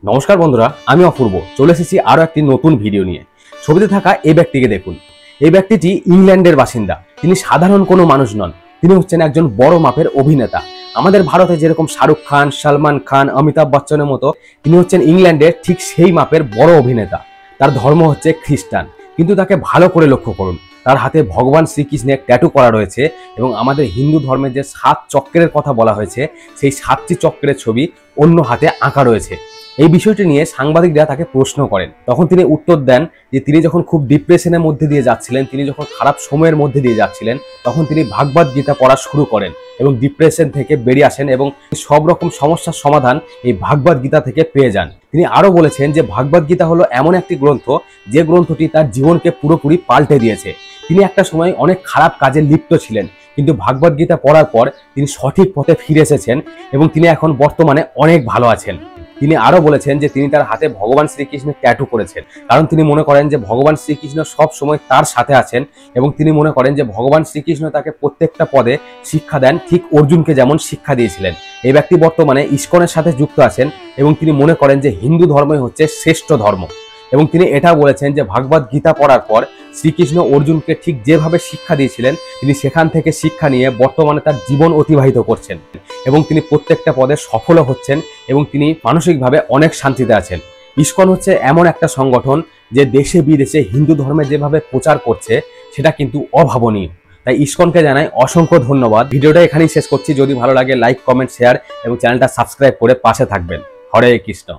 নমস্কার বন্ধুরা, আমি অপূর্ব চলে এসেছি আরো একটি নতুন ভিডিও নিয়ে। ছবিতে থাকা এই ব্যক্তিকে দেখুন। এই ব্যক্তিটি ইংল্যান্ডের বাসিন্দা। তিনি সাধারণ কোনো মানুষ নন, তিনি হচ্ছেন একজন বড় মাপের অভিনেতা। আমাদের ভারতে যেরকম শাহরুখ খান, সালমান খান, অমিতাভ বচ্চনের মতো, তিনি হচ্ছেন ইংল্যান্ডের ঠিক সেই মাপের বড় অভিনেতা। তার ধর্ম হচ্ছে খ্রিস্টান, কিন্তু তাকে ভালো করে লক্ষ্য করুন, তার হাতে ভগবান শ্রীকৃষ্ণের ট্যাটু করা রয়েছে এবং আমাদের হিন্দু ধর্মের যে 7 চক্রের কথা বলা হয়েছে, সেই 7টি চক্রের ছবি অন্য হাতে আঁকা রয়েছে। এই বিষয়টি নিয়ে সাংবাদিকরা তাকে প্রশ্ন করেন, তখন তিনি উত্তর দেন যে তিনি যখন খুব ডিপ্রেশনের মধ্যে দিয়ে যাচ্ছিলেন, তিনি যখন খারাপ সময়ের মধ্যে দিয়ে যাচ্ছিলেন, তখন তিনি ভাগবত গীতা পড়া শুরু করেন এবং ডিপ্রেশন থেকে বেরিয়ে আসেন এবং সব রকম সমস্যার সমাধান এই ভাগবত গীতা থেকে পেয়ে যান। তিনি আরো বলেছেন যে ভাগবত গীতা হলো এমন একটি গ্রন্থ, যে গ্রন্থটি তার জীবনকে পুরোপুরি পাল্টে দিয়েছে। তিনি একটা সময় অনেক খারাপ কাজে লিপ্ত ছিলেন, কিন্তু ভাগবত গীতা পড়ার পর তিনি সঠিক পথে ফিরে এসেছেন এবং তিনি এখন বর্তমানে অনেক ভালো আছেন। তিনি আরো বলেছেন যে তিনি তার হাতে ভগবান শ্রীকৃষ্ণের ট্যাটু করেছেন, কারণ তিনি মনে করেন যে ভগবান শ্রীকৃষ্ণ সব সময় তার সাথে আছেন এবং তিনি মনে করেন যে ভগবান শ্রীকৃষ্ণ তাকে প্রত্যেকটা পদে শিক্ষা দেন, ঠিক অর্জুনকে যেমন শিক্ষা দিয়েছিলেন। এই ব্যক্তি বর্তমানে ইসকনের সাথে যুক্ত আছেন এবং তিনি মনে করেন যে হিন্দু ধর্মই হচ্ছে শ্রেষ্ঠ ধর্ম। এবং তিনি এটা বলেছেন যে ভাগবত গীতা পড়ার পর শ্রীকৃষ্ণ অর্জুনকে ঠিক যেভাবে শিক্ষা দিয়েছিলেন, তিনি সেখান থেকে শিক্ষা নিয়ে বর্তমানে তার জীবন অতিবাহিত করছেন এবং তিনি প্রত্যেকটা পদে সফল হচ্ছেন এবং তিনি মানসিকভাবে অনেক শান্তিতে আছেন। ইসকন হচ্ছে এমন একটা সংগঠন যে দেশে বিদেশে হিন্দু ধর্মে যেভাবে প্রচার করছে, সেটা কিন্তু অভাবনীয়। তাই ইসকনকে জানাই অসংখ্য ধন্যবাদ। ভিডিওটা এখানেই শেষ করছি। যদি ভালো লাগে লাইক, কমেন্ট, শেয়ার এবং চ্যানেলটা সাবস্ক্রাইব করে পাশে থাকবেন। হরে কৃষ্ণ।